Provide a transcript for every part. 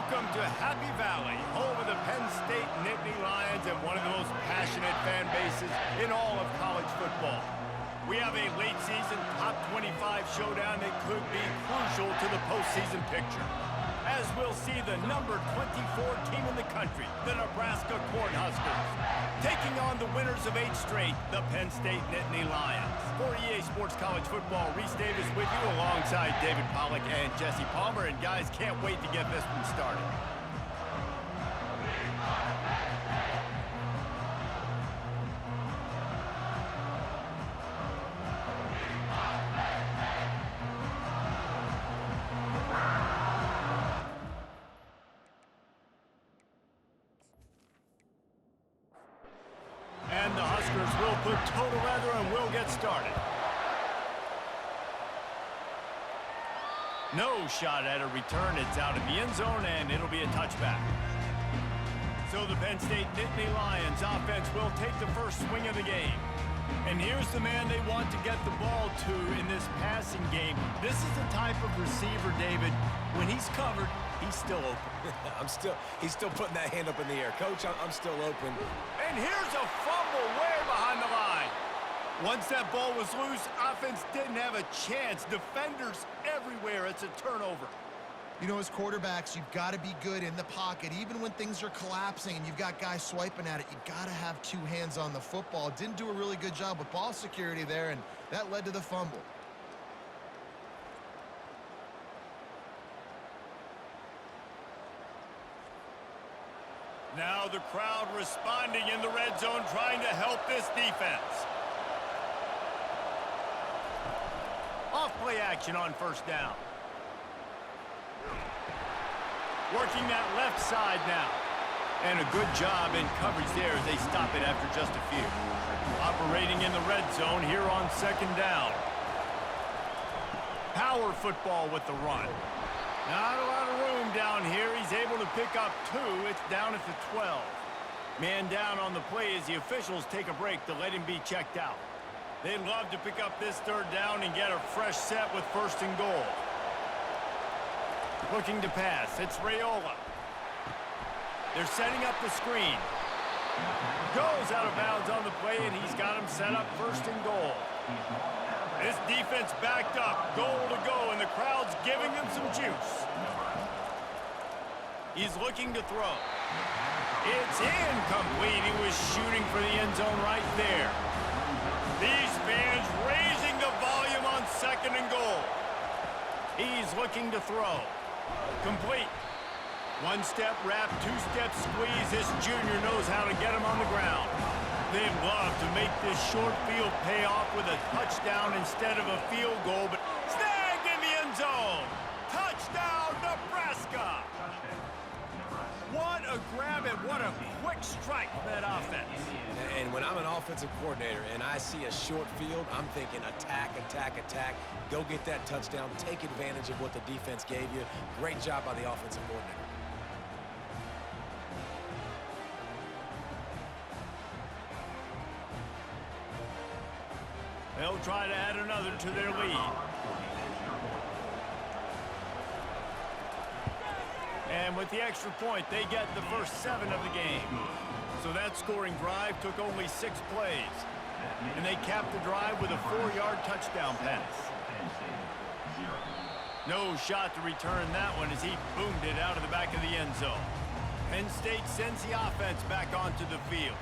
Welcome to Happy Valley, home of the Penn State Nittany Lions and one of the most passionate fan bases in all of college football. We have a late season top 25 showdown that could be crucial to the postseason picture, as we'll see the number 24 team in the country, the Nebraska Cornhuskers, taking on the winners of 8 straight, the Penn State Nittany Lions. For EA Sports College Football, Reese Davis with you alongside David Pollack and Jesse Palmer, and guys, can't wait to get this one started. And the Huskers will put total leather and will get started. No shot at a return. It's out in the end zone, and it'll be a touchback. So the Penn State Nittany Lions offense will take the first swing of the game. And here's the man they want to get the ball to in this passing game. This is the type of receiver, David, when he's covered, he's still open. He's still putting that hand up in the air. Coach, I'm still open. And here's a fumble way behind the line. Once that ball was loose, offense didn't have a chance. Defenders everywhere. It's a turnover. You know, as quarterbacks, you've got to be good in the pocket. Even when things are collapsing and you've got guys swiping at it, you've got to have 2 hands on the football. Didn't do a really good job with ball security there, and that led to the fumble. Now the crowd responding in the red zone, trying to help this defense. Off-play action on first down. Working that left side now. And a good job in coverage there as they stop it after just a few. Operating in the red zone here on second down. Power football with the run. Not a lot of room down here. He's able to pick up 2. It's down at the 12. Man down on the play as the officials take a break to let him be checked out. They'd love to pick up this third down and get a fresh set with first and goal. Looking to pass. It's Raiola. They're setting up the screen. Goes out of bounds on the play, and he's got him set up first and goal. This defense backed up, goal to go, and the crowd's giving them some juice. He's looking to throw. It's incomplete. He was shooting for the end zone right there. These fans raising the volume on second and goal. He's looking to throw. Complete. 1-step wrap, 2-step squeeze. This junior knows how to get him on the ground. They'd love to make this short field pay off with a touchdown instead of a field goal, but snagged in the end zone. Touchdown, Nebraska. What a grab and what a quick strike for that offense. And when I'm an offensive coordinator and I see a short field, I'm thinking attack, attack, attack. Go get that touchdown. Take advantage of what the defense gave you. Great job by the offensive coordinator. They'll try to add another to their lead. And with the extra point, they get the first 7 of the game. So that scoring drive took only 6 plays. And they capped the drive with a 4-yard touchdown pass. No shot to return that one as he boomed it out of the back of the end zone. Penn State sends the offense back onto the field.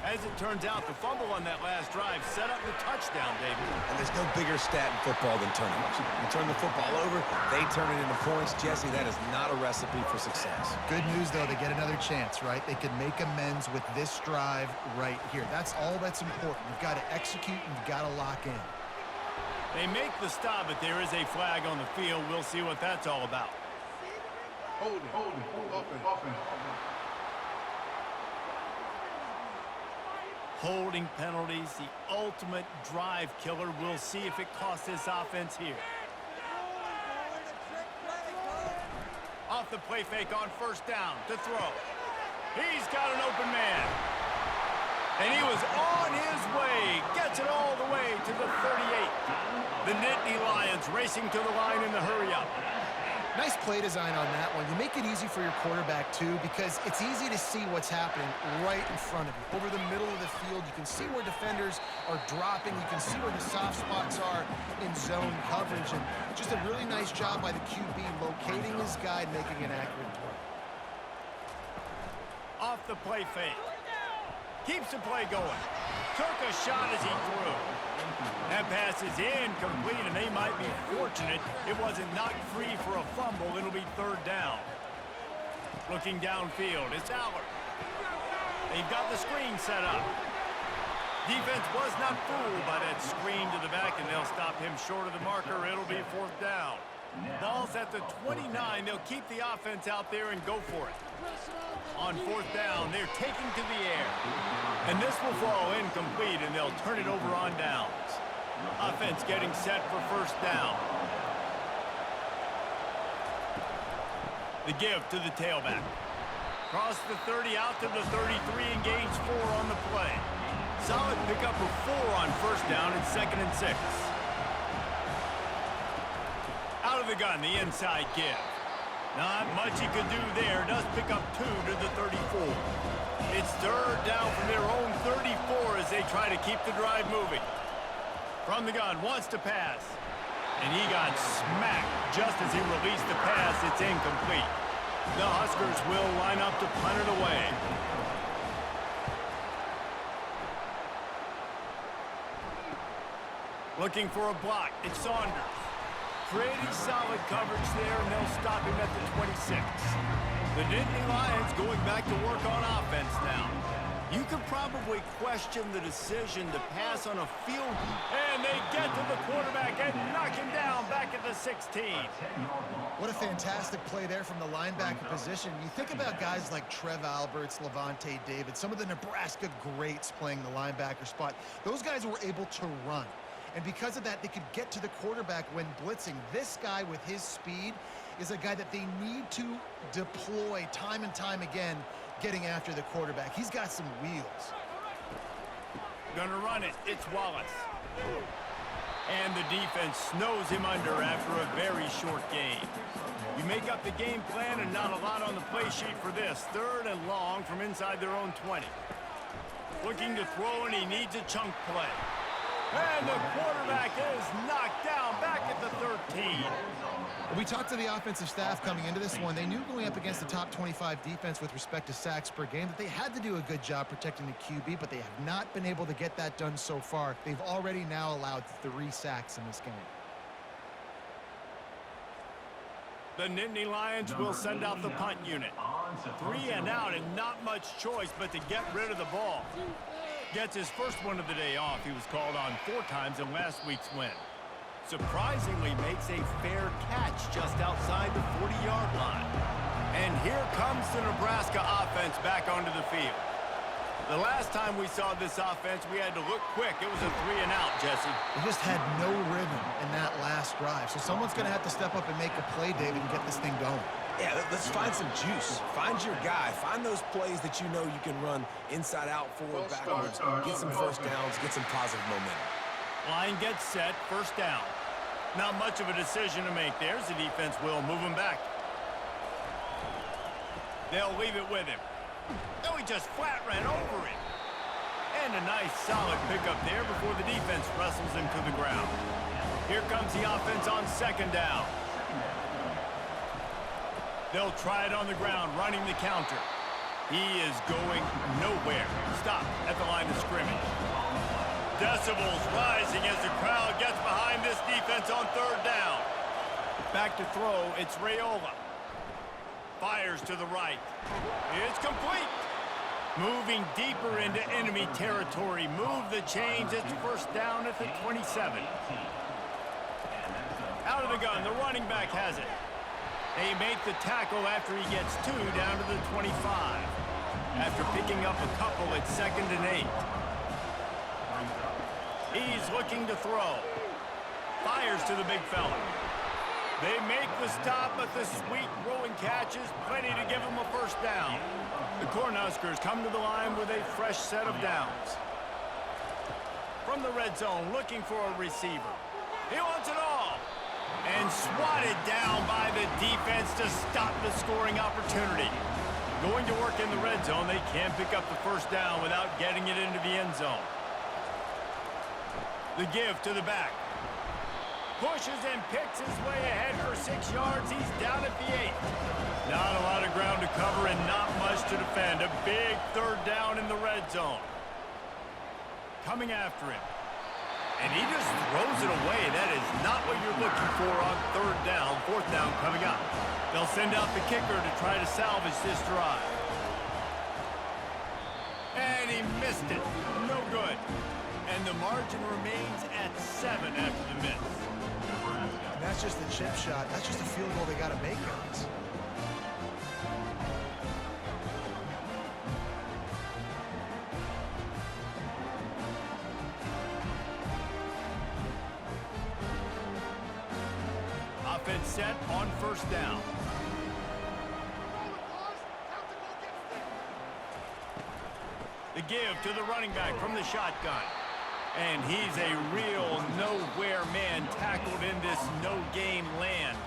As it turns out, the fumble on that last drive set up the touchdown, David. And there's no bigger stat in football than turnovers. You turn the football over, they turn it into points. Jesse, that is not a recipe for success. Good news, though, they get another chance, right? They can make amends with this drive right here. That's all that's important. You've got to execute and you've got to lock in. They make the stop, but there is a flag on the field. We'll see what that's all about. Hold it. Holding penalties, the ultimate drive killer. We'll see if it costs this offense here. Off the play fake on first down to throw. He's got an open man. And he was on his way. Gets it all the way to the 38. The Nittany Lions racing to the line in the hurry up. Nice play design on that one. You make it easy for your quarterback, too, because it's easy to see what's happening right in front of you. Over the middle of the field, you can see where defenders are dropping. You can see where the soft spots are in zone coverage. And just a really nice job by the QB locating his guy and making an accurate play. Off the play fake. Keeps the play going. Took a shot as he threw. That pass is incomplete, and they might be fortunate it wasn't knocked free for a fumble. It'll be third down. Looking downfield, it's Allard. They've got the screen set up. Defense was not fooled by that screen to the back, and they'll stop him short of the marker. It'll be fourth down. Ball's at the 29. They'll keep the offense out there and go for it. On fourth down, they're taking to the air. And this will fall incomplete, and they'll turn it over on downs. Offense getting set for first down. The give to the tailback. Cross the 30 out to the 33 and gains 4 on the play. Solid pickup of 4 on first down and 2nd and 6. Out of the gun, the inside give. Not much he could do there. Does pick up 2 to the 34. It's third down from their own 34 as they try to keep the drive moving. From the gun, wants to pass. And he got smacked just as he released the pass. It's incomplete. The Huskers will line up to punt it away. Looking for a block. It's Saunders. Pretty solid coverage there, and they'll stop him at the 26. The Nittany Lions going back to work on offense now. You could probably question the decision to pass on a field, and they get to the quarterback and knock him down back at the 16. What a fantastic play there from the linebacker position. You think about guys like Trev Alberts, Levante David, some of the Nebraska greats playing the linebacker spot. Those guys were able to run. And because of that, they could get to the quarterback when blitzing. This guy with his speed is a guy that they need to deploy time and time again, getting after the quarterback. He's got some wheels. Gonna run it. It's Wallace. And the defense snows him under after a very short game. You make up the game plan and not a lot on the play sheet for this. Third and long from inside their own 20. Looking to throw, and he needs a chunk play. And the quarterback is knocked down back at the 13. We talked to the offensive staff coming into this one. They knew going up against the top 25 defense with respect to sacks per game that they had to do a good job protecting the QB, but they have not been able to get that done so far. They've already now allowed 3 sacks in this game. The Nittany Lions will send out the punt unit. 3 and out, and not much choice but to get rid of the ball. Gets his first one of the day off. He was called on 4 times in last week's win. Surprisingly makes a fair catch just outside the 40-yard line. And here comes the Nebraska offense back onto the field. The last time we saw this offense, we had to look quick. It was a 3 and out, Jesse. They just had no rhythm in that last drive. So someone's going to have to step up and make a play, David, and get this thing going. Yeah, let's find some juice. Find your guy. Find those plays that you know you can run inside out, forward, backwards, get some first downs, get some positive momentum. Line gets set, first down. Not much of a decision to make there as the defense will move him back. They'll leave it with him. No, he just flat ran over it. And a nice solid pickup there before the defense wrestles him to the ground. Here comes the offense on second down. They'll try it on the ground, running the counter. He is going nowhere. Stop at the line of scrimmage. Decibels rising as the crowd gets behind this defense on third down. Back to throw, it's Raiola. Fires to the right. It's complete. Moving deeper into enemy territory. Move the chains. It's first down at the 27. Out of the gun, the running back has it. They make the tackle after he gets 2 down to the 25. After picking up a couple, it's 2nd and 8. He's looking to throw. Fires to the big fella. They make the stop, but the sweet throwing catch is plenty to give him a first down. The Cornhuskers come to the line with a fresh set of downs. From the red zone, looking for a receiver. He wants it all. And swatted down by the defense to stop the scoring opportunity. Going to work in the red zone, they can't pick up the first down without getting it into the end zone. The give to the back. Pushes and picks his way ahead for 6 yards. He's down at the 8. Not a lot of ground to cover and not much to defend. A big third down in the red zone. Coming after him. And he just throws it away. That is not what you're looking for on third down. Fourth down coming up. They'll send out the kicker to try to salvage this drive. And he missed it. No good. And the margin remains at 7 after the miss. And that's just the chip shot. That's just a field goal they got to make, guys. Offense set on first down. The give to the running back from the shotgun. And he's a real nowhere man tackled in this no-gain land.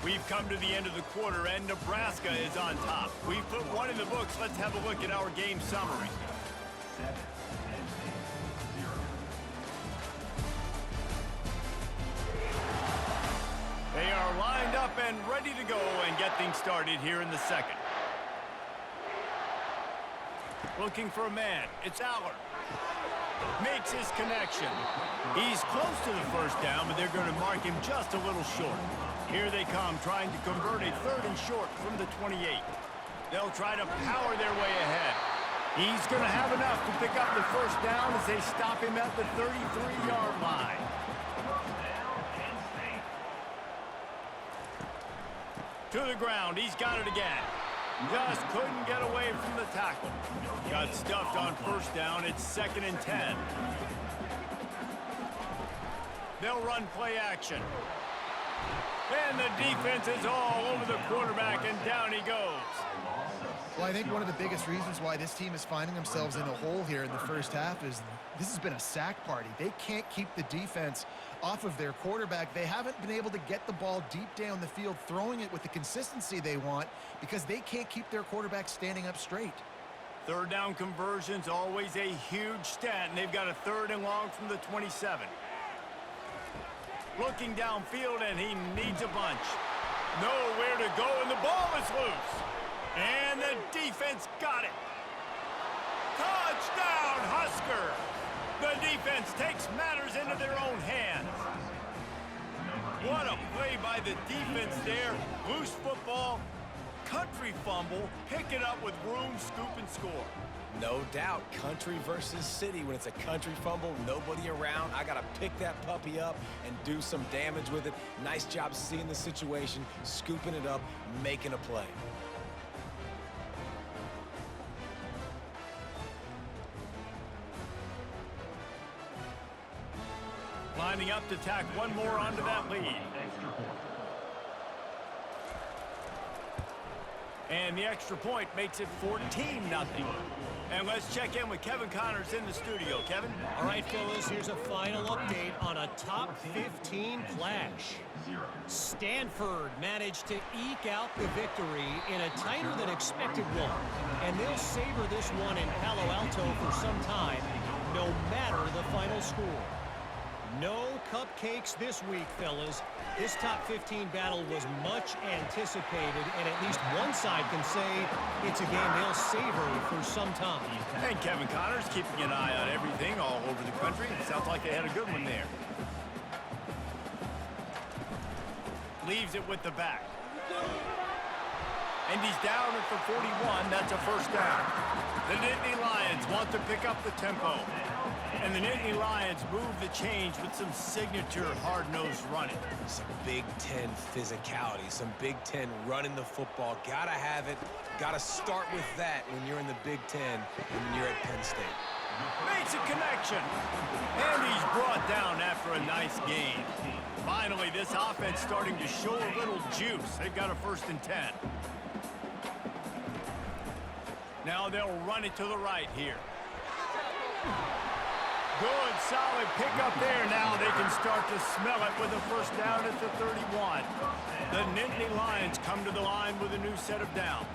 We've come to the end of the quarter, and Nebraska is on top. We've put one in the books. Let's have a look at our game summary. They are lined up and ready to go and get things started here in the second. Looking for a man. It's Aller. Makes his connection. He's close to the first down, but they're going to mark him just a little short. Here they come, trying to convert a third and short from the 28. They'll try to power their way ahead. He's going to have enough to pick up the first down as they stop him at the 33-yard line. To the ground. He's got it again. Just couldn't get away from the tackle. Got stuffed on first down. It's 2nd and 10. They'll run play action. And the defense is all over the quarterback, and down he goes. Well, I think one of the biggest reasons why this team is finding themselves in a hole here in the first half is this has been a sack party. They can't keep the defense off of their quarterback. They haven't been able to get the ball deep down the field, throwing it with the consistency they want because they can't keep their quarterback standing up straight. Third down conversion's always a huge stat, and they've got a 3rd and long from the 27. Looking downfield, and he needs a bunch. Nowhere to go, and the ball is loose. And the defense got it. Touchdown, Husker! The defense takes matters into their own hands. What a play by the defense there. Loose football, country fumble, pick it up with room, scoop, and score. No doubt, country versus city. When it's a country fumble, nobody around, I got to pick that puppy up and do some damage with it. Nice job seeing the situation, scooping it up, making a play. Lining up to tack one more onto that lead. And the extra point makes it 14-0. And let's check in with Kevin Connors in the studio. Kevin? All right, fellas, here's a final update on a top 15 clash. Stanford managed to eke out the victory in a tighter than expected one. And they'll savor this one in Palo Alto for some time, no matter the final score. No cupcakes this week, fellas. This top 15 battle was much anticipated, and at least one side can say it's a game they'll savor for some time. And Kevin Connors keeping an eye on everything all over the country. Sounds like they had a good one there. Leaves it with the back. And he's down at the 41. That's a first down. The Nittany Lions want to pick up the tempo. And the Nittany Lions move the change with some signature hard-nosed running. Some Big Ten physicality, some Big Ten running the football. Gotta have it. Gotta start with that when you're in the Big Ten and when you're at Penn State. Makes a connection. And he's brought down after a nice gain. Finally, this offense starting to show a little juice. They've got a 1st and 10. Now they'll run it to the right here. Good, solid pickup there. Now they can start to smell it with a first down at the 31. The Nittany Lions come to the line with a new set of downs.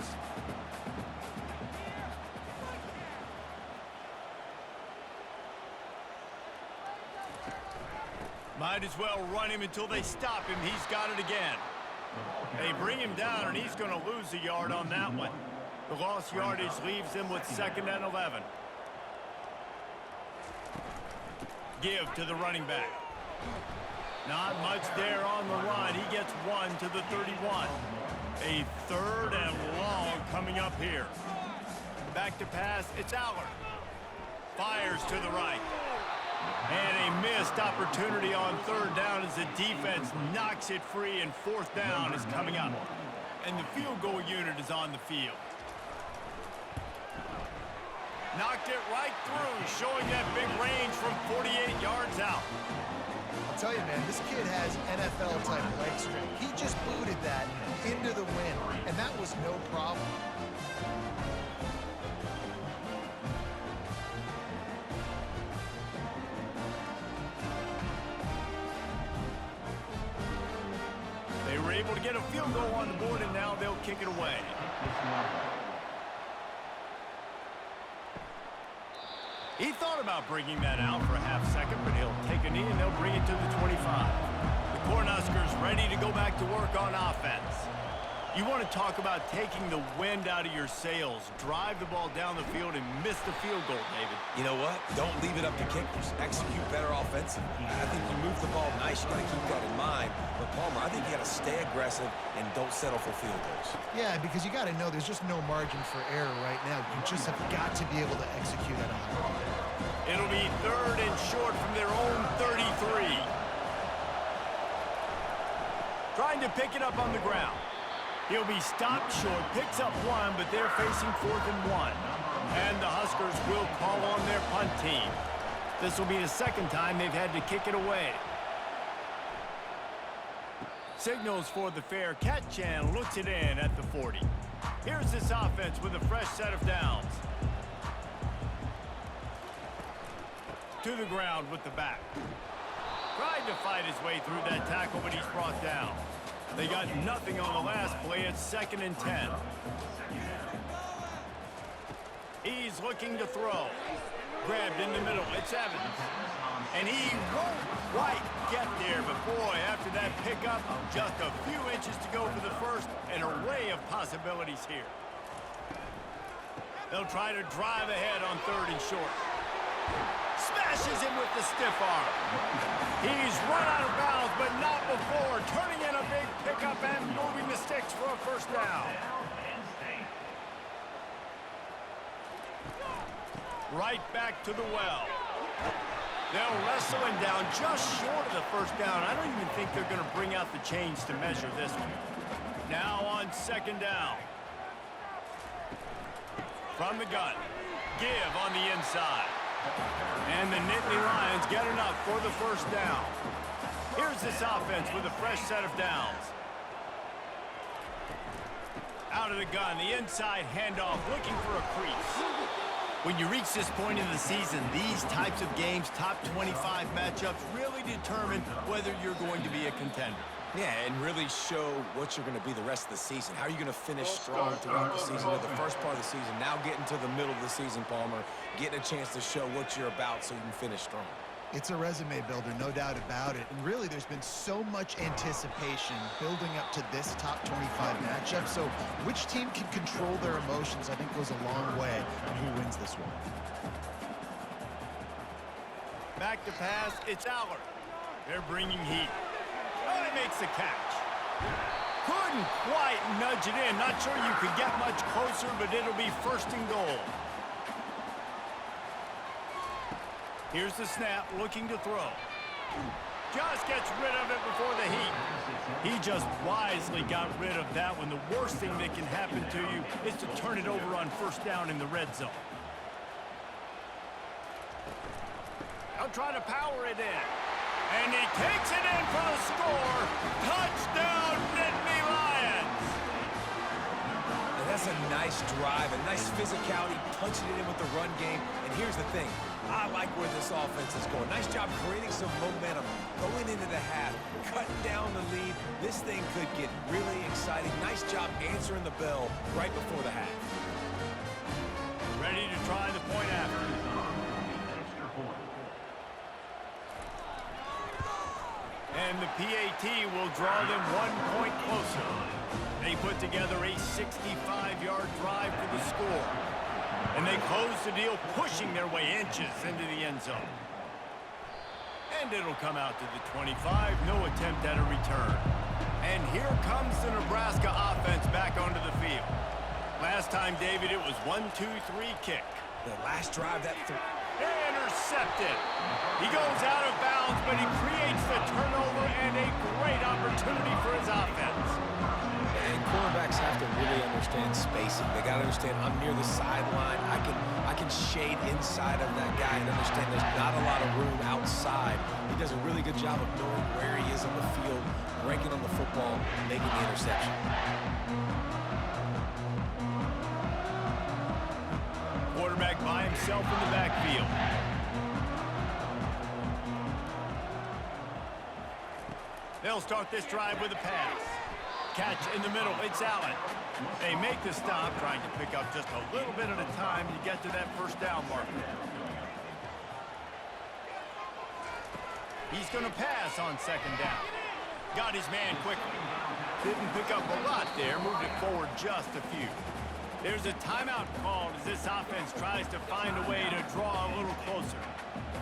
Might as well run him until they stop him. He's got it again. They bring him down, and he's going to lose a yard on that one. The lost yardage leaves them with 2nd and 11. Give to the running back. Not much there on the run. He gets 1 to the 31. A 3rd and long coming up here. Back to pass. It's Allard. Fires to the right. And a missed opportunity on 3rd down as the defense knocks it free, and 4th down is coming up. And the field goal unit is on the field. Knocked it right through, showing that big range from 48 yards out. I'll tell you, man, this kid has NFL-type leg strength. He just booted that into the wind, and that was no problem. They were able to get a field goal on the board, and now they'll kick it away. He thought about bringing that out for a half second, but he'll take a knee and they'll bring it to the 25. The Cornhuskers ready to go back to work on offense. You want to talk about taking the wind out of your sails. Drive the ball down the field and miss the field goal, David. You know what? Don't leave it up to kickers. Execute better offensively. I think you move the ball nice. You got to keep that in mind. But, Palmer, I think you got to stay aggressive and don't settle for field goals. Yeah, because you got to know there's just no margin for error right now. You just have got to be able to execute at a high level. It'll be 3rd and short from their own 33. Trying to pick it up on the ground. He'll be stopped short, picks up 1, but they're facing 4th and 1. And the Huskers will call on their punt team. This will be the 2nd time they've had to kick it away. Signals for the fair catch and looks it in at the 40. Here's this offense with a fresh set of downs. To the ground with the back. Tried to fight his way through that tackle, but he's brought down. They got nothing on the last play. It's 2nd and 10. He's looking to throw. Grabbed in the middle. It's Evans. And he won't quite get there, but boy, after that pickup, just a few inches to go for the first. An array of possibilities here. They'll try to drive ahead on 3rd and short. Smashes him with the stiff arm. He's run out of bounds, but not before. Turning in a big pickup and moving the sticks for a first down. Right back to the well. They'll wrestle him down just short of the first down. I don't even think they're going to bring out the chains to measure this one. Now on 2nd down. From the gun. Give on the inside. And the Nittany Lions get enough for the first down. Here's this offense with a fresh set of downs. Out of the gun, the inside handoff, looking for a crease. When you reach this point in the season, these types of games, top 25 matchups, really determine whether you're going to be a contender. Yeah, and really show what you're going to be the rest of the season. How are you going to finish strong throughout the season? Or the first part of the season, now getting to the middle of the season, Palmer, getting a chance to show what you're about so you can finish strong. It's a resume builder, no doubt about it. And really, there's been so much anticipation building up to this top 25 matchup. So which team can control their emotions, I think, goes a long way in who wins this one. Back to pass, it's Allard. They're bringing heat. Oh, he makes the catch. Couldn't quite nudge it in. Not sure you could get much closer, but it'll be 1st and goal. Here's the snap, looking to throw. Just gets rid of it before the heat. He just wisely got rid of that one. The worst thing that can happen to you is to turn it over on 1st down in the red zone. I'll try to power it in. And he takes it in for the score. Touchdown, Nittany Lions. And that's a nice drive, a nice physicality, punching it in with the run game. And here's the thing. I like where this offense is going. Nice job creating some momentum, going into the half, cutting down the lead. This thing could get really exciting. Nice job answering the bell right before the half. Ready to try the point after. And the PAT will draw them 1 point closer. They put together a 65-yard drive for the score. And they close the deal, pushing their way inches into the end zone. And it'll come out to the 25, no attempt at a return. And here comes the Nebraska offense back onto the field. Last time, David, it was 1-2-3 kick. The last drive, that intercepted. He goes out of bounds, but he creates the turnover and a great opportunity for his offense. And quarterbacks have to really understand spacing. They got to understand I'm near the sideline. I can shade inside of that guy and understand there's not a lot of room outside. He does a really good job of knowing where he is on the field, breaking on the football, making the interception. Quarterback by himself in the backfield. They'll start this drive with a pass. Catch in the middle, it's Allen. They make the stop, trying to pick up just a little bit at a time to get to that first down marker. He's going to pass on second down. Got his man quickly. Didn't pick up a lot there, moved it forward just a few. There's a timeout called as this offense tries to find a way to draw a little closer.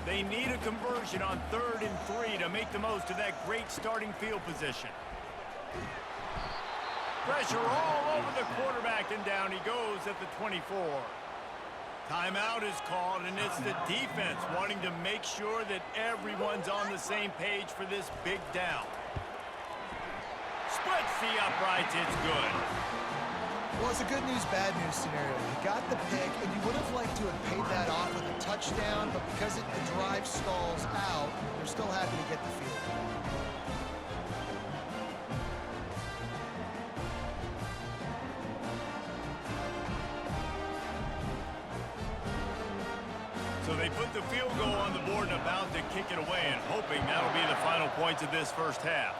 They need a conversion on 3rd and 3 to make the most of that great starting field position. Pressure all over the quarterback, and down he goes at the 24. Timeout is called, and it's the defense wanting to make sure that everyone's on the same page for this big down. Splits the uprights, it's good. Well, it's a good news, bad news scenario. You got the pick, and you would have liked to have paid that off with a touchdown, but because the drive stalls out, they're still happy to get the field. So they put the field goal on the board and about to kick it away, and hoping that'll be the final points of this first half.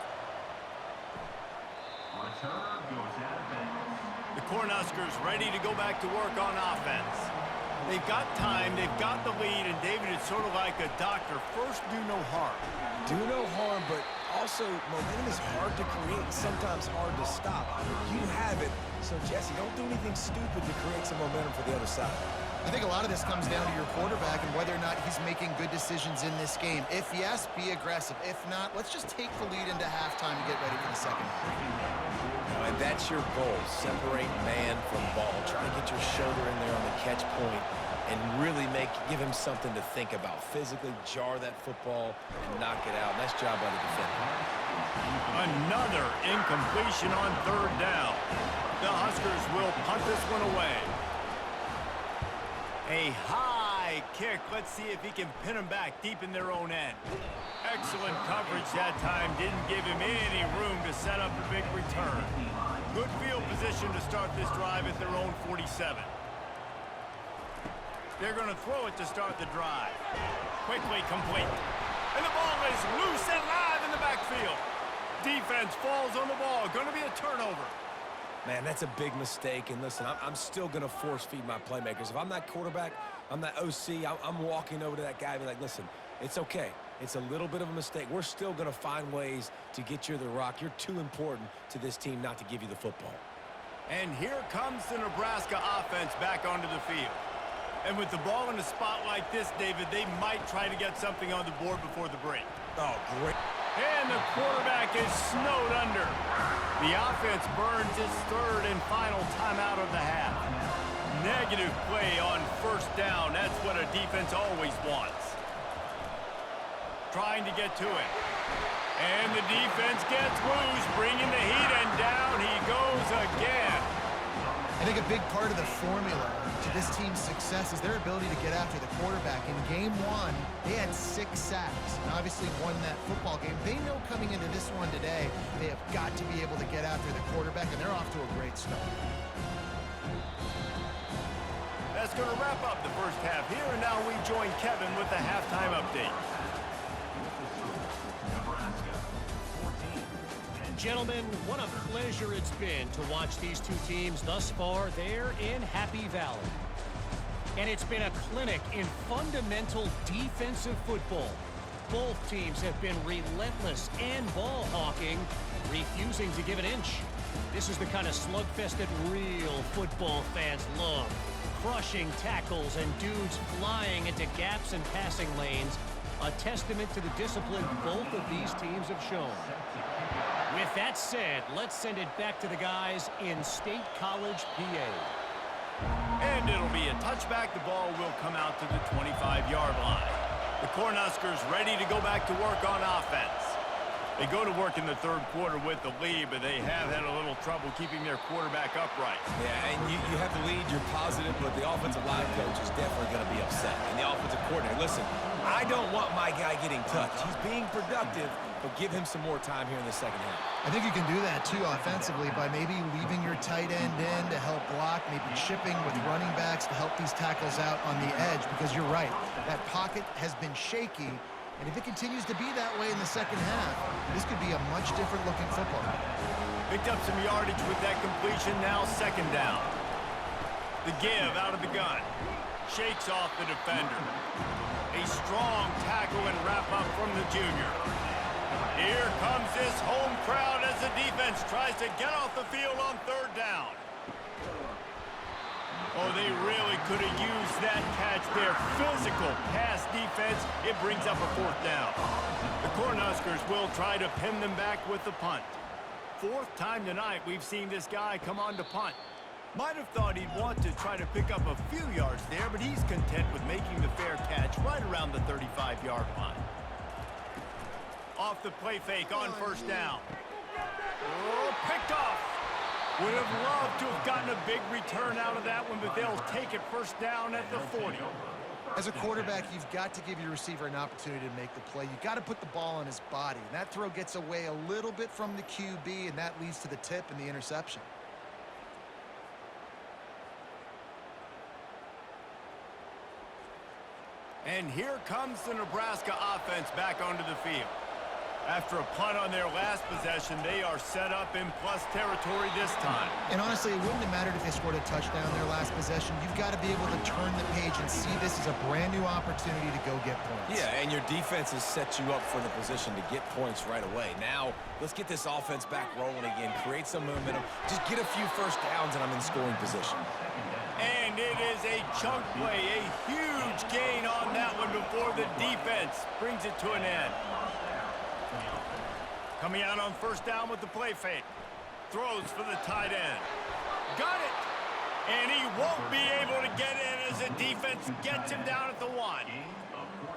The Cornhuskers ready to go back to work on offense. They've got time, they've got the lead, and David, it's sort of like a doctor. First, do no harm. Do no harm, but also momentum is hard to create, sometimes hard to stop. You have it, so Jesse, don't do anything stupid to create some momentum for the other side. I think a lot of this comes down to your quarterback and whether or not he's making good decisions in this game. If yes, be aggressive. If not, let's just take the lead into halftime and get ready for the second half. And that's your goal. Separate man from ball. Try to get your shoulder in there on the catch point and really give him something to think about. Physically jar that football and knock it out. Nice job by the defender. Another incompletion on 3rd down. The Huskers will punt this one away. A high kick. Let's see if he can pin them back deep in their own end. Excellent coverage that time. Didn't give him any room to set up a big return. Good field position to start this drive at their own 47. They're going to throw it to start the drive. Quickly complete. And the ball is loose and live in the backfield. Defense falls on the ball. Going to be a turnover. Man, that's a big mistake. And listen, I'm still going to force feed my playmakers. If I'm that quarterback, I'm that OC, I'm walking over to that guy and be like, listen, it's okay. It's a little bit of a mistake. We're still going to find ways to get you the rock. You're too important to this team not to give you the football. And here comes the Nebraska offense back onto the field. And with the ball in a spot like this, David, they might try to get something on the board before the break. Oh, great. And the quarterback is snowed under. The offense burns its 3rd and final timeout of the half. Negative play on 1st down. That's what a defense always wants. Trying to get to it. And the defense gets loose, bringing the heat, and down he goes again. I think a big part of the formula to this team's success is their ability to get after the quarterback. In game 1, they had 6 sacks and obviously won that football game. They know coming into this one today, they have got to be able to get after the quarterback, and they're off to a great start. That's That's going to wrap up the first half here, and now we join Kevin with the halftime update. Gentlemen, what a pleasure it's been to watch these two teams thus far there in Happy Valley. And it's been a clinic in fundamental defensive football. Both teams have been relentless and ball hawking, refusing to give an inch. This is the kind of slugfest that real football fans love. Crushing tackles and dudes flying into gaps and passing lanes. A testament to the discipline both of these teams have shown. With that said, let's send it back to the guys in State College, PA. And it'll be a touchback. The ball will come out to the 25-yard line. The Cornhuskers ready to go back to work on offense. They go to work in the third quarter with the lead, but they have had a little trouble keeping their quarterback upright. Yeah, and you have the lead, you're positive, but the offensive line coach is definitely going to be upset. And the offensive coordinator, listen, I don't want my guy getting touched. He's being productive, but give him some more time here in the second half. I think you can do that, too, offensively, by maybe leaving your tight end in to help block, maybe chipping with running backs to help these tackles out on the edge, because you're right. That pocket has been shaky, and if it continues to be that way in the second half, this could be a much different-looking football. Picked up some yardage with that completion, now second down. The give out of the gun. Shakes off the defender. A strong tackle and wrap-up from the junior. Here comes this home crowd as the defense tries to get off the field on third down. Oh, they really could have used that catch there. Physical pass defense. It brings up a fourth down. The Cornhuskers will try to pin them back with the punt. Fourth time tonight we've seen this guy come on to punt. Might have thought he'd want to try to pick up a few yards there, but he's content with making the fair catch right around the 35-yard line. Off the play fake on first down. Oh, picked off. Would have loved to have gotten a big return out of that one, but they'll take it first down at the 40. As a quarterback, you've got to give your receiver an opportunity to make the play. You've got to put the ball on his body. And that throw gets away a little bit from the QB, and that leads to the tip and the interception. And here comes the Nebraska offense back onto the field. After a punt on their last possession, they are set up in plus territory this time. And honestly, it wouldn't have mattered if they scored a touchdown their last possession. You've got to be able to turn the page and see this as a brand new opportunity to go get points. Yeah, and your defense has set you up for the position to get points right away. Now, let's get this offense back rolling again, create some momentum, just get a few first downs, and I'm in scoring position. And it is a chunk play, a huge gain on that one before the defense brings it to an end. Coming out on first down with the play fake. Throws for the tight end. Got it! And he won't be able to get in as the defense gets him down at the 1.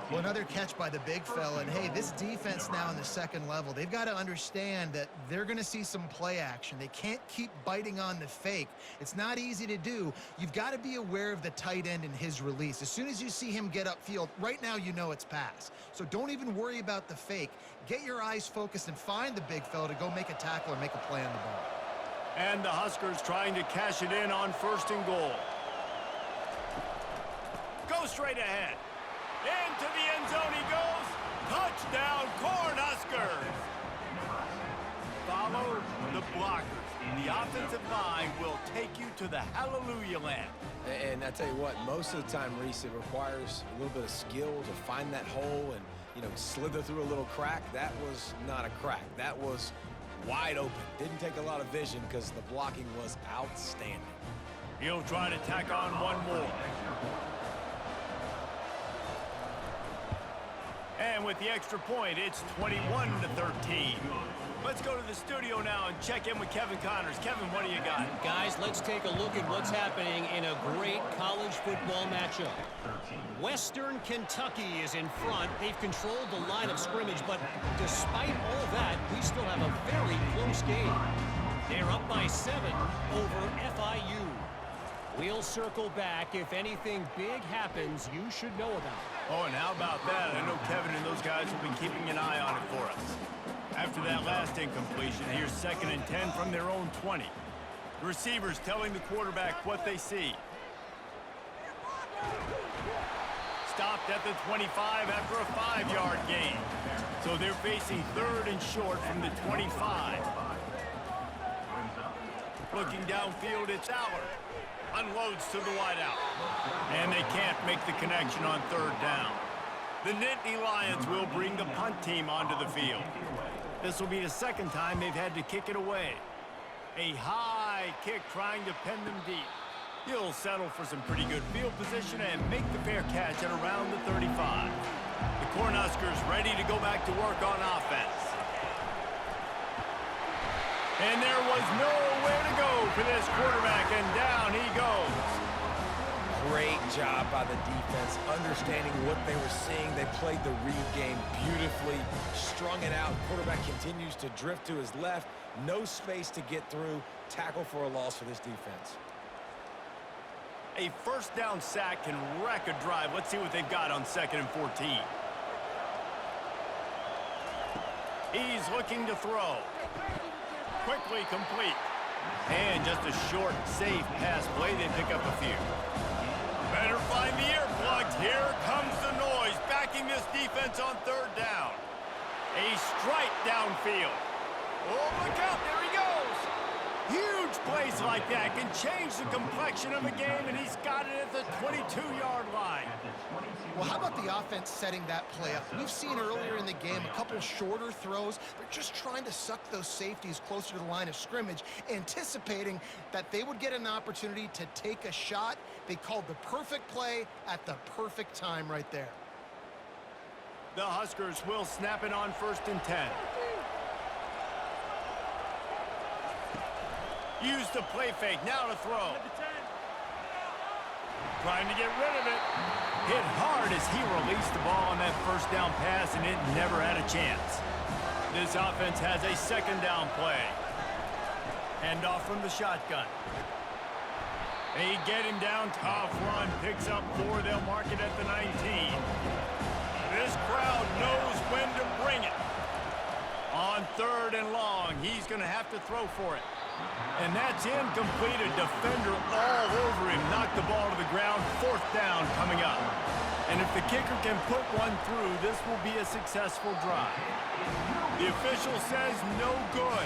Well, another catch by the big fella. And, hey, this defense now in the second level, they've got to understand that they're going to see some play action. They can't keep biting on the fake. It's not easy to do. You've got to be aware of the tight end and his release. As soon as you see him get upfield, right now you know it's pass. So don't even worry about the fake. Get your eyes focused and find the big fella to go make a tackle or make a play on the ball. And the Huskers trying to cash it in on first and goal. Go straight ahead. Into the end zone he goes. Touchdown, Cornhuskers. Follow the blockers. The offensive line will take you to the hallelujah land. And I tell you what, most of the time, Reese, it requires a little bit of skill to find that hole and, slither through a little crack. That was not a crack. That was wide open. Didn't take a lot of vision because the blocking was outstanding. He'll try to tack on one more. And with the extra point, it's 21-13. Let's go to the studio now and check in with Kevin Connors. Kevin, what do you got? Guys, let's take a look at what's happening in a great college football matchup. Western Kentucky is in front. They've controlled the line of scrimmage, but despite all that, we still have a very close game. They're up by 7 over FIU. We'll circle back. If anything big happens, you should know about it. Oh, and how about that? I know Kevin and those guys will be keeping an eye on it for us. After that last incompletion, here's 2nd and 10 from their own 20. The receivers telling the quarterback what they see. stopped at the 25 after a 5-yard gain. So they're facing 3rd and short from the 25. Looking downfield, it's Aller. Unloads to the wideout. And they can't make the connection on 3rd down. The Nittany Lions will bring the punt team onto the field. This will be the 2nd time they've had to kick it away. A high kick trying to pin them deep. He'll settle for some pretty good field position and make the fair catch at around the 35. The Cornhuskers ready to go back to work on offense. And there was nowhere to go for this quarterback, and down he goes. Great job by the defense, understanding what they were seeing. They played the read game beautifully, strung it out. Quarterback continues to drift to his left. No space to get through. Tackle for a loss for this defense. A 1st down sack can wreck a drive. Let's see what they've got on 2nd and 14. He's looking to throw. Quickly complete. And just a short, safe pass play. They pick up a few. Better find the earplugs. Here comes the noise, backing this defense on 3rd down. A strike downfield. Oh, look out. There he goes. Huge plays like that can change the complexion of a game, and he's got it at the 22-yard line. Well, how about the offense setting that play up? We've seen earlier in the game a couple shorter throws. They're just trying to suck those safeties closer to the line of scrimmage, anticipating that they would get an opportunity to take a shot. They called the perfect play at the perfect time right there. The Huskers will snap it on 1st and 10. Use the play fake, now to throw. Trying to get rid of it. Hit hard as he released the ball on that 1st down pass, and it never had a chance. This offense has a 2nd down play. Hand off from the shotgun. They get him down, tough run, picks up 4, they'll mark it at the 19. This crowd knows when to bring it. On 3rd and long, he's going to have to throw for it. And that's incomplete. A defender all over him. Knocked the ball to the ground. 4th down coming up. And if the kicker can put one through, this will be a successful drive. The official says no good.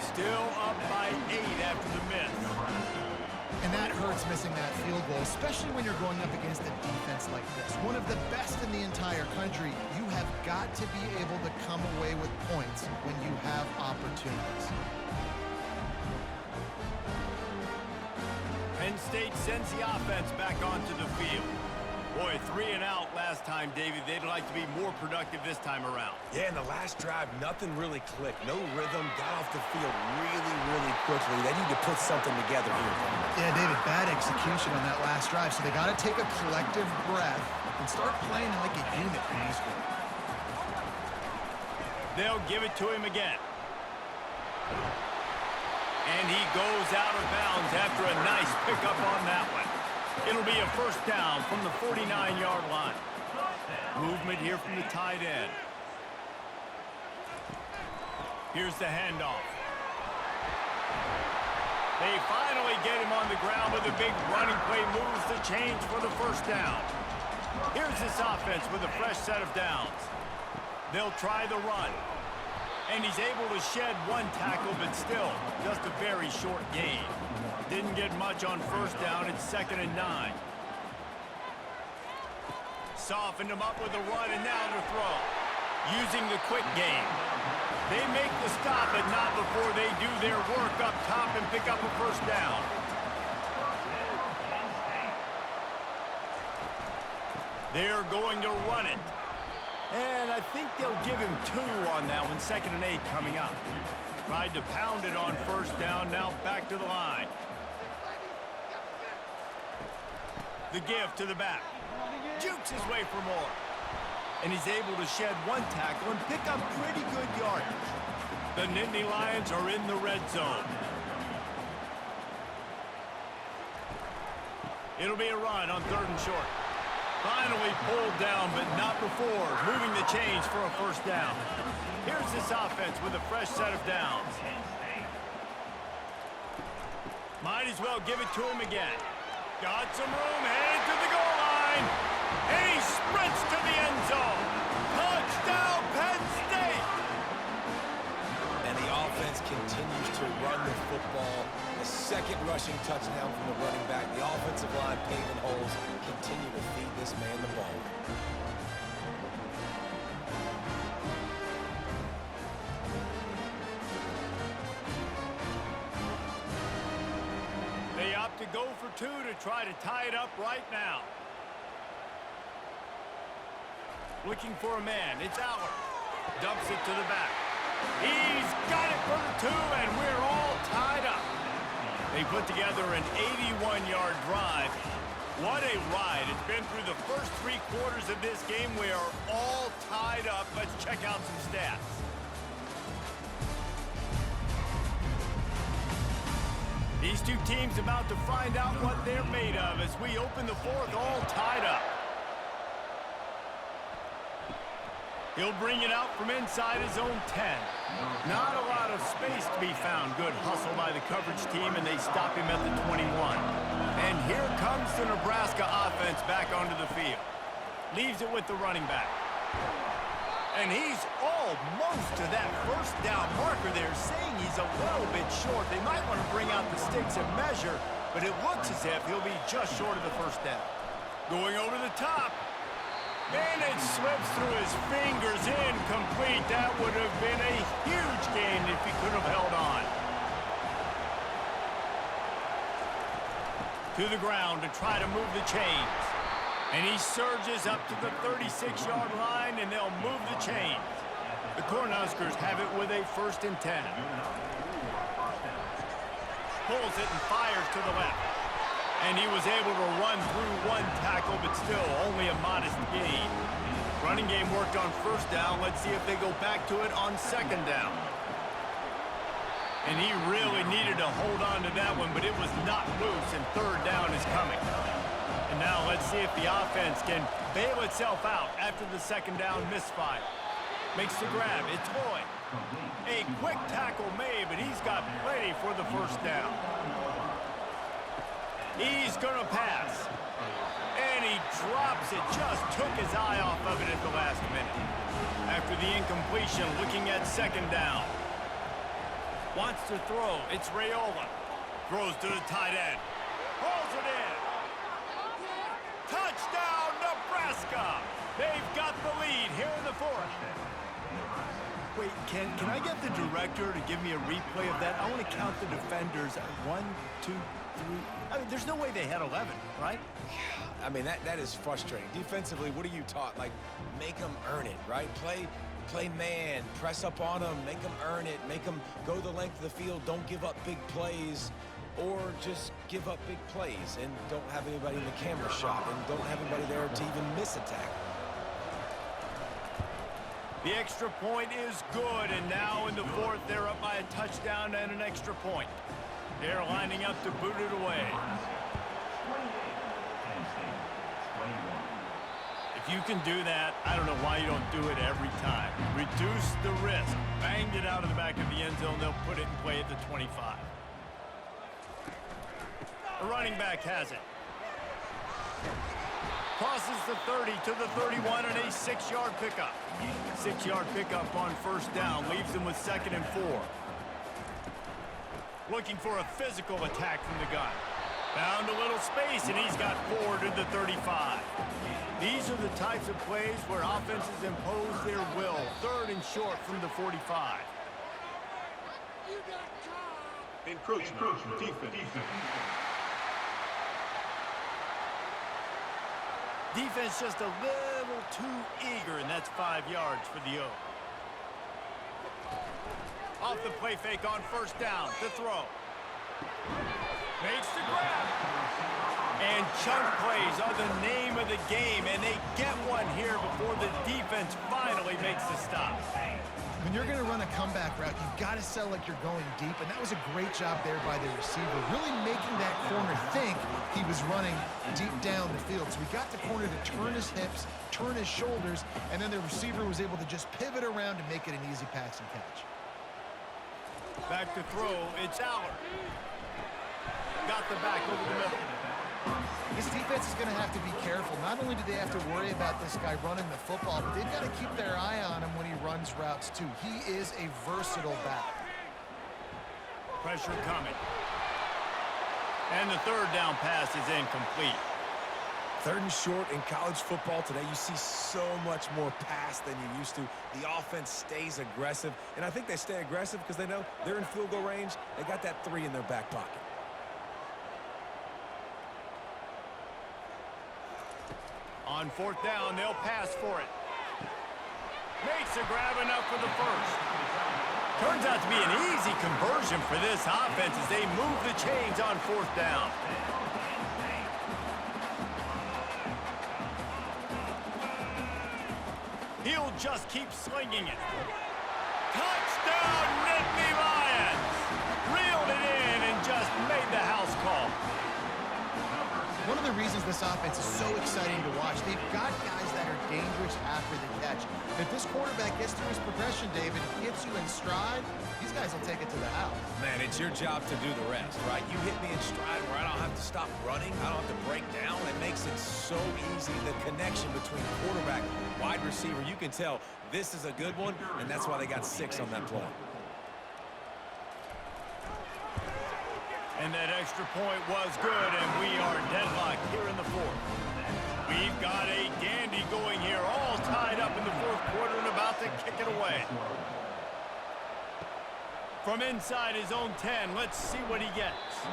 Still up by 8 after the miss. And that hurts, missing that field goal, especially when you're going up against a defense like this. One of the best in the entire country. You have got to be able to come away with points when you have opportunities. Penn State sends the offense back onto the field. Boy, 3 and out last time, David. They'd like to be more productive this time around. Yeah, in the last drive, nothing really clicked. No rhythm, got off the field really quickly. They need to put something together here. Yeah, David, bad execution on that last drive, so they got to take a collective breath and start playing like a unit in this one. They'll give it to him again. And he goes out of bounds after a nice pickup on that one. It'll be a 1st down from the 49-yard line. Movement here from the tight end. Here's the handoff. They finally get him on the ground with a big running play, moves the chains for the 1st down. Here's this offense with a fresh set of downs. They'll try the run. And he's able to shed 1 tackle, but still just a very short gain. Didn't get much on 1st down. It's 2nd and 9. Softened him up with a run, and now to throw. Using the quick game. They make the stop, but not before they do their work up top and pick up a 1st down. They're going to run it. And I think they'll give him 2 on that one. 2nd and 8 coming up. Tried to pound it on 1st down. Now back to the line. The give to the back. Jukes his way for more. And he's able to shed 1 tackle and pick up pretty good yardage. The Nittany Lions are in the red zone. It'll be a run on 3rd and short. Finally pulled down, but not before. Moving the chains for a 1st down. Here's this offense with a fresh set of downs. Might as well give it to him again. Got some room, headed to the goal line. And he sprints to the end zone. Touchdown, Penn State! And the offense continues to run the football. A second rushing touchdown from the running back. The offensive line paving holes. Continue to feed this man the ball. They opt to go for two to try to tie it up right now. Looking for a man. It's Aller. Dumps it to the back. He's got it for the two, and we're all tied up. They put together an 81-yard drive. What a ride. It's been through the first 3 quarters of this game. We are all tied up. Let's check out some stats. These two teams about to find out what they're made of as we open the fourth, all tied up. He'll bring it out from inside his own 10. Not a lot of space to be found. Good hustle by the coverage team, and they stop him at the 21. And here comes the Nebraska offense back onto the field. Leaves it with the running back. And he's almost to that first down marker there, saying he's a little bit short. They might want to bring out the sticks and measure, but it looks as if he'll be just short of the first down. Going over the top. And it slips through his fingers, incomplete. That would have been a huge gain if he could have held on. To the ground to try to move the chains. And he surges up to the 36-yard line, and they'll move the chains. The Cornhuskers have it with a 1st and 10. Pulls it and fires to the left. And he was able to run through 1 tackle, but still only a modest gain. Running game worked on 1st down. Let's see if they go back to it on 2nd down. And he really needed to hold on to that one, but it was not loose, and 3rd down is coming. And now let's see if the offense can bail itself out after the 2nd down misfire. Makes the grab. It's Lloyd. A quick tackle made, but he's got plenty for the 1st down. He's going to pass. And he drops it. Just took his eye off of it at the last minute. After the incompletion, looking at 2nd down. Wants to throw. It's Raiola. Throws to the tight end. Pulls it in. Touchdown, Nebraska. They've got the lead here in the 4th. Wait, can I get the director to give me a replay of that? I want to count the defenders. 1, 2, 3. I mean, there's no way they had 11, right? I mean, that is frustrating. Defensively, what are you taught? Like, make them earn it, right? Play man, press up on them, make them earn it, make them go the length of the field, don't give up big plays, or just give up big plays and don't have anybody in the camera shot and don't have anybody there to even miss a tackle. The extra point is good, and now in the 4th, they're up by a touchdown and an extra point. They're lining up to boot it away. If you can do that, I don't know why you don't do it every time. Reduce the risk. Banged it out of the back of the end zone. They'll put it in play at the 25. The running back has it. Crosses the 30 to the 31 and a 6-yard pickup. 6-yard pickup on 1st down. Leaves them with 2nd and 4. Looking for a physical attack from the gun. Found a little space, and he's got 4 to the 35. These are the types of plays where offenses impose their will. 3rd and short from the 45. Encroachment. Defense. Defense just a little too eager, and that's 5 yards for the O. Off the play fake on 1st down. To throw. Makes the grab. And chunk plays are the name of the game, and they get one here before the defense finally makes the stop. When you're going to run a comeback route, you've got to sell like you're going deep, and that was a great job there by the receiver, really making that corner think he was running deep down the field. So we got the corner to turn his hips, turn his shoulders, and then the receiver was able to just pivot around and make it an easy pass and catch. Back to throw, it's Aller. Got the back over the middle. This defense is going to have to be careful. Not only do they have to worry about this guy running the football, but they've got to keep their eye on him when he runs routes too. He is a versatile back. Pressure coming. And the third down pass is incomplete. 3rd and short in college football today, you see so much more pass than you used to. The offense stays aggressive, and I think they stay aggressive because they know they're in field goal range. They got that 3 in their back pocket. On 4th down, they'll pass for it. Makes a grab enough for the first. Turns out to be an easy conversion for this offense as they move the chains on 4th down. He'll just keep slinging it. Touchdown, Nittany Lions! Reeled it in and just made the house call. One of the reasons this offense is so exciting to watch, they've got guys that are dangerous after the catch. If this quarterback gets through his progression, David, gets you in stride, these guys will take it to the house. Man, it's your job to do the rest, right? You hit me in stride where I don't have to stop running. I don't have to break down. It makes it so easy. The connection between quarterback, wide receiver, you can tell this is a good one, and that's why they got 6 on that play. And that extra point was good, and we are deadlocked here in the 4th. We've got a dandy going here, all tied up in the 4th quarter and about to kick it away. From inside his own 10, let's see what he gets.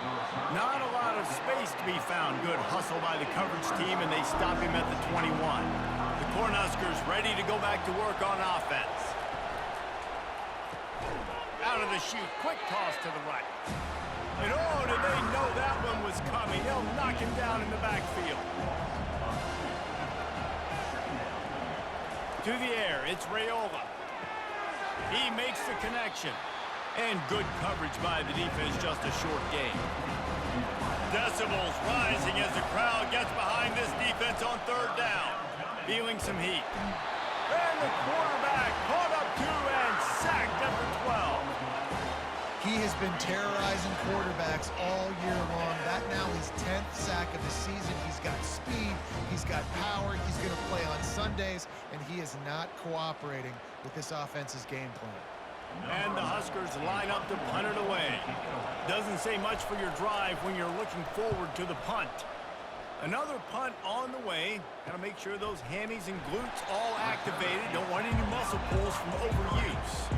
Not a lot of space to be found. Good hustle by the coverage team, and they stop him at the 21. The Cornhuskers ready to go back to work on offense. Out of the chute, quick toss to the right. And oh, did they know that one was coming. They'll knock him down in the backfield. To the air, it's Raiola. He makes the connection. And good coverage by the defense, just a short gain. Decibels rising as the crowd gets behind this defense on 3rd down. Feeling some heat. And the quarterback caught up to and sacked at the 12. He has been terrorizing quarterbacks all year long. That now his 10th sack of the season. He's got speed, he's got power, he's going to play on Sundays, and he is not cooperating with this offense's game plan. And the Huskers line up to punt it away. Doesn't say much for your drive when you're looking forward to the punt. Another punt on the way. Got to make sure those hammies and glutes all activated. Don't want any muscle pulls from overuse.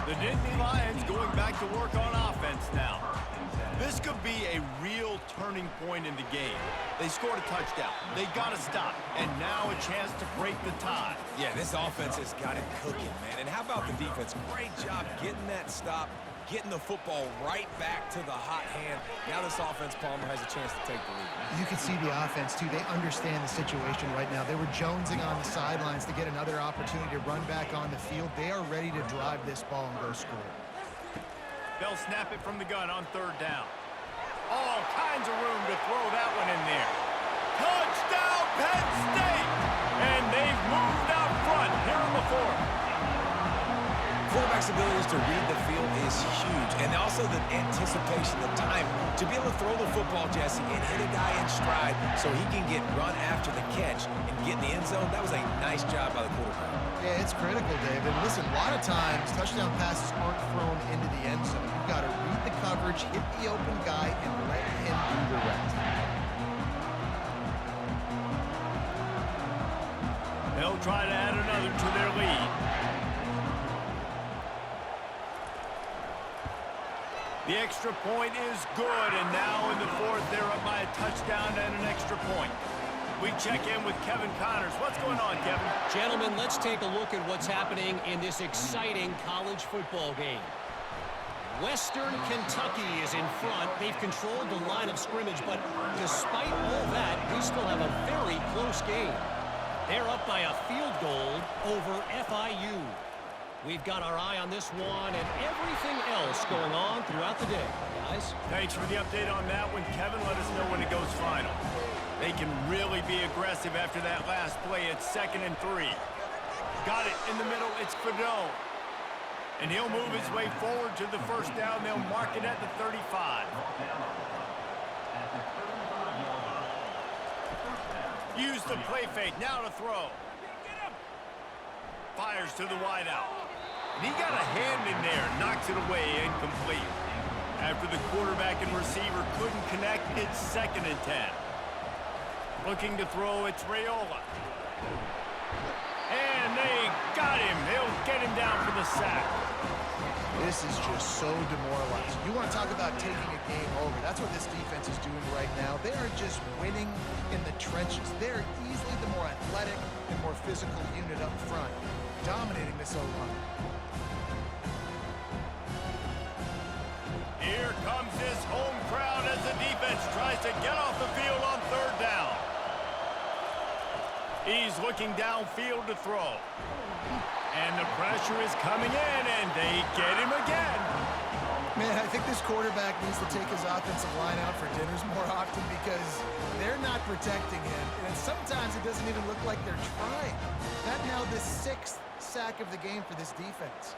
The Nittany Lions going back to work on offense now. This could be a real turning point in the game. They scored a touchdown. They got to stop. And now a chance to break the tie. Yeah, this offense has got it cooking, man. And how about the defense? Great job getting that stop, getting the football right back to the hot hand. Now this offense, Palmer, has a chance to take the lead. You can see the offense, too. They understand the situation right now. They were jonesing on the sidelines to get another opportunity to run back on the field. They are ready to drive this ball and go score. They'll snap it from the gun on 3rd down. All kinds of room to throw that one in there. Touchdown, Penn State! And they've moved out front here in the 4th. Quarterback's abilities to read the field is huge, and also the anticipation, the time to be able to throw the football, Jesse, and hit a guy in stride so he can get run after the catch and get in the end zone. That was a nice job by the quarterback. Yeah, it's critical, David. Listen, a lot of times touchdown passes aren't thrown into the end zone. You've got to read the coverage, hit the open guy, and let him do the rest. They'll try to add another to their lead. The extra point is good, and now in the 4th, they're up by a touchdown and an extra point. We check in with Kevin Connors. What's going on, Kevin? Gentlemen, let's take a look at what's happening in this exciting college football game. Western Kentucky is in front. They've controlled the line of scrimmage, but despite all that, we still have a very close game. They're up by a field goal over FIU. We've got our eye on this one and everything else going on throughout the day, guys. Thanks for the update on that one, Kevin. Let us know when it goes final. They can really be aggressive after that last play. It's 2nd and 3. Got it in the middle. It's Fedone. And he'll move his way forward to the 1st down. They'll mark it at the 35. Use the play fake. Now to throw. Fires to the wideout. And he got a hand in there. Knocks it away. Incomplete. After the quarterback and receiver couldn't connect, it's 2nd and 10. Looking to throw, it's Raiola. And they got him. They'll get him down for the sack. This is just so demoralizing. You want to talk about taking a game over. That's what this defense is doing right now. They are just winning in the trenches. They're easily the more athletic and more physical unit up front, dominating this O-line. Here comes this home crowd as the defense tries to get off the field on 3rd down. He's looking downfield to throw. And the pressure is coming in, and they get him again. Man, I think this quarterback needs to take his offensive line out for dinners more often because they're not protecting him. And sometimes it doesn't even look like they're trying. That now the 6th sack of the game for this defense.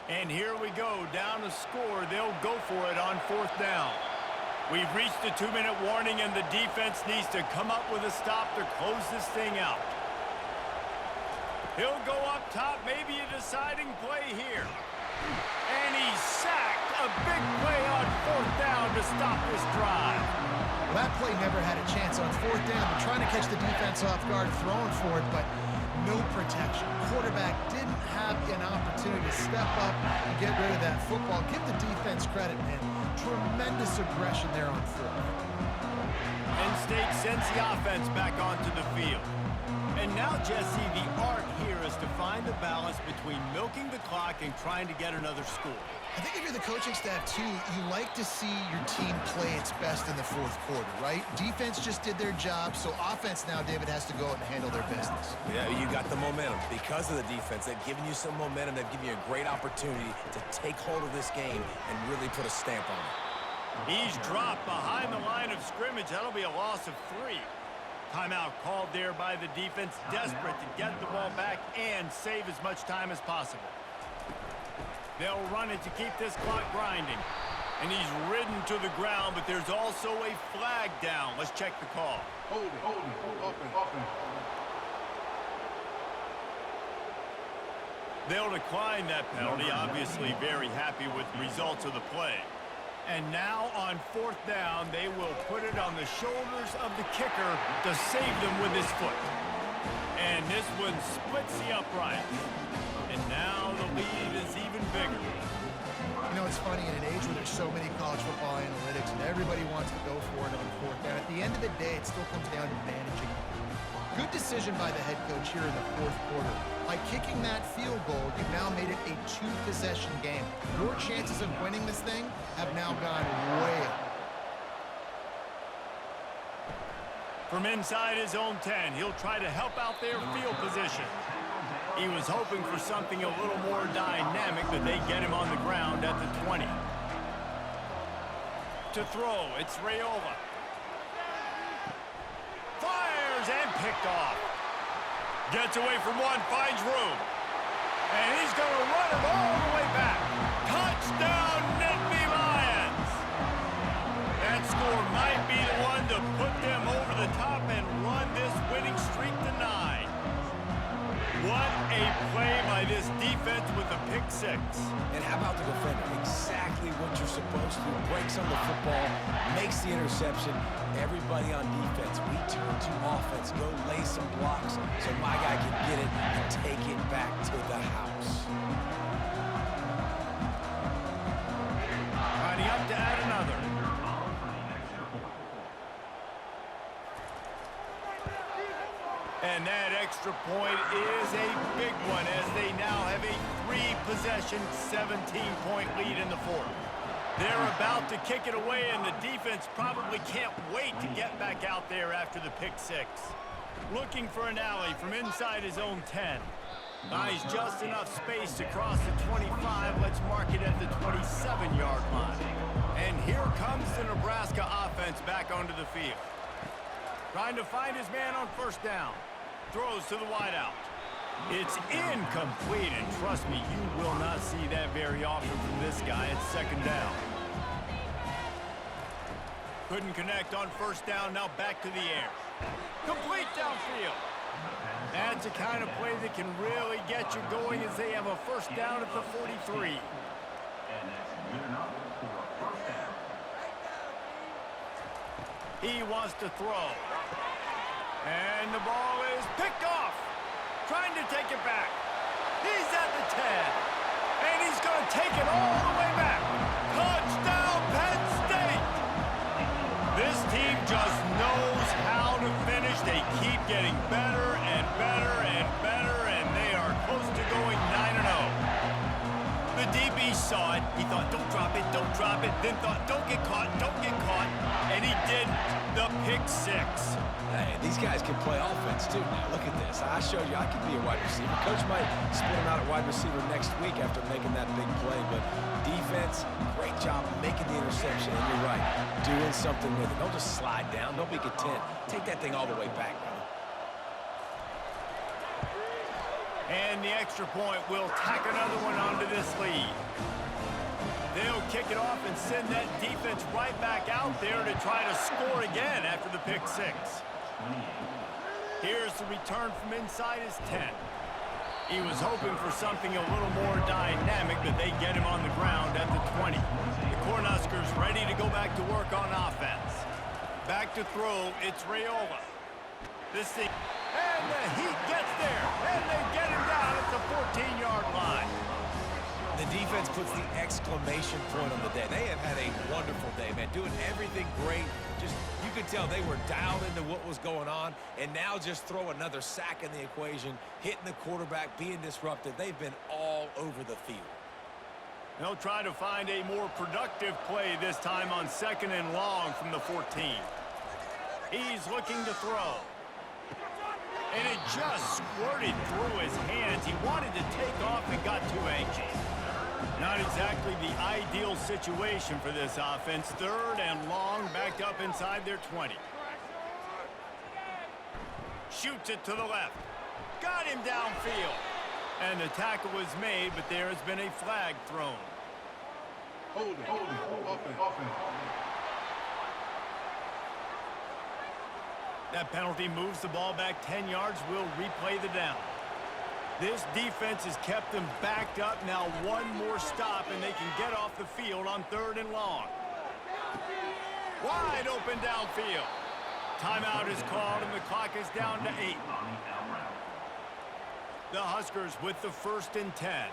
And here we go, down to score. They'll go for it on 4th down. We've reached the 2-minute warning, and the defense needs to come up with a stop to close this thing out. He'll go up top, maybe a deciding play here. And he's sacked. A big play on 4th down to stop this drive. Well, that play never had a chance on 4th down. They're trying to catch the defense off guard, throwing for it, but no protection. Quarterback didn't have an opportunity to step up and get rid of that football. Give the defense credit, man. Tremendous aggression there on 4th. Penn State sends the offense back onto the field. And now, Jesse, the art here is to find the balance between milking the clock and trying to get another score. I think if you're the coaching staff, too, you like to see your team play its best in the 4th quarter, right? Defense just did their job, so offense now, David, has to go out and handle their business. Yeah, you got the momentum. Because of the defense, they've given you some momentum. They've given you a great opportunity to take hold of this game and really put a stamp on it. He's dropped behind the line of scrimmage. That'll be a loss of 3. Timeout called there by the defense, desperate to get the ball back and save as much time as possible. They'll run it to keep this clock grinding. And he's ridden to the ground, but there's also a flag down. Let's check the call. Hold it. They'll decline that penalty, obviously very happy with the results of the play. And now on 4th down, they will put it on the shoulders of the kicker to save them with his foot. And this one splits the upright. And now the lead is even bigger. You know, it's funny, in an age where there's so many college football analytics and everybody wants to go for it on 4th down, at the end of the day, it still comes down to managing. Good decision by the head coach here in the 4th quarter. By kicking that field goal, you've now made it a 2-possession game. Your chances of winning this thing have now gone way up. From inside his own 10, he'll try to help out their field position. He was hoping for something a little more dynamic, but they get him on the ground at the 20. To throw, it's Raiola. Fires and picked off. Gets away from one, finds room. And he's going to run it all the way back. Touchdown, Nittany Lions! That score might be the one to put them over the top and run this winning streak to 9. What a play by this defense with a pick 6. And how about the defender? Exactly what you're supposed to. Breaks on the football, makes the interception. Everybody on defense, we turn to offense. Go lay some blocks so my guy can get it and take it back to the house. Lining up to add another. And that extra point is a big one as they now have a 3-possession, 17-point lead in the 4th. They're about to kick it away, and the defense probably can't wait to get back out there after the pick 6. Looking for an alley from inside his own 10. Buys just enough space to cross the 25. Let's mark it at the 27-yard line. And here comes the Nebraska offense back onto the field. Trying to find his man on 1st down. Throws to the wideout. It's incomplete, and trust me, you will not see that very often from this guy at 2nd down. Couldn't connect on first down, now back to the air. Complete downfield. That's a kind of play that can really get you going as they have a first down at the 43. He wants to throw. And the ball is picked off. Trying to take it back. He's at the 10. And he's going to take it all the way back. Touchdown, Penn State! This team just knows how to finish. They keep getting better and better and better, and they are close to going 9-0. The DB saw it. He thought, don't drop it, don't drop it. Then thought, don't get caught, don't get caught. And he didn't. The pick six. Hey, these guys can play offense, too. Now, look at this. I showed you I could be a wide receiver. Coach might split him out at wide receiver next week after making that big play. But defense, great job making the interception. And you're right, doing something with it. Don't just slide down. Don't be content. Take that thing all the way back, brother. And the extra point will tack another one onto this lead. They'll kick it off and send that defense right back out there to try to score again after the pick six. Here's the return from inside his 10. He was hoping for something a little more dynamic, but they get him on the ground at the 20. The Cornhuskers ready to go back to work on offense. Back to throw, it's Raiola. This thing, and the Heat gets there, and they get him down at the 14-yard line. The defense puts the exclamation point on the day. They have had a wonderful day, man. Doing everything great. Just, you could tell they were dialed into what was going on. And now just throw another sack in the equation, hitting the quarterback, being disruptive. They've been all over the field. They'll try to find a more productive play this time on 2nd and long from the 14. He's looking to throw. And it just squirted through his hands. He wanted to take off and got too anxious. Not exactly the ideal situation for this offense. 3rd and long, backed up inside their 20. Shoots it to the left. Got him downfield. And the tackle was made, but there has been a flag thrown. Hold it. Offense. That penalty moves the ball back 10 yards. We'll replay the down. This defense has kept them backed up. Now one more stop, and they can get off the field on 3rd and long. Wide open downfield. Timeout is called, and the clock is down to 8. The Huskers with the 1st and 10.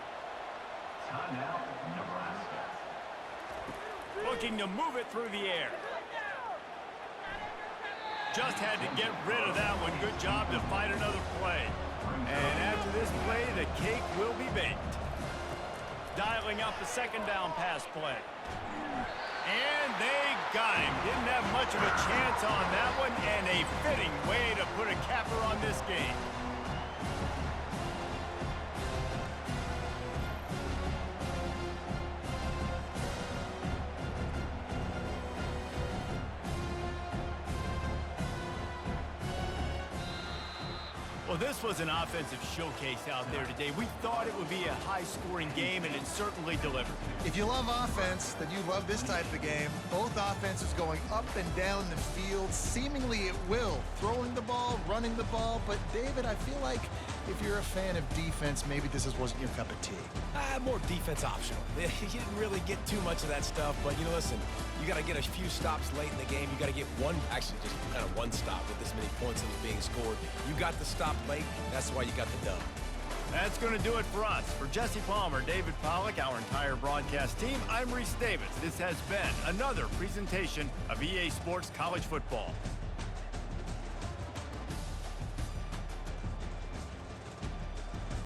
Timeout, Nebraska. Looking to move it through the air. Just had to get rid of that one. Good job to fight another play. And after this play, the cake will be baked. Dialing up the 2nd down pass play. And they got him. Didn't have much of a chance on that one, and a fitting way to put a capper on this game. Well, this was an offensive showcase out there today. We thought it would be a high-scoring game, and it certainly delivered. If you love offense, then you love this type of game. Both offenses going up and down the field, seemingly at will. Throwing the ball, running the ball. But, David, I feel like if you're a fan of defense, maybe this wasn't your cup of tea. More defense optional. You didn't really get too much of that stuff, but, you know, listen, you got to get a few stops late in the game. You got to get one, actually just kind of one stop with this many points that was being scored. You got the stop late. That's why you got the dub. That's going to do it for us. For Jesse Palmer, David Pollack, our entire broadcast team, I'm Reese Davis. This has been another presentation of EA Sports College Football.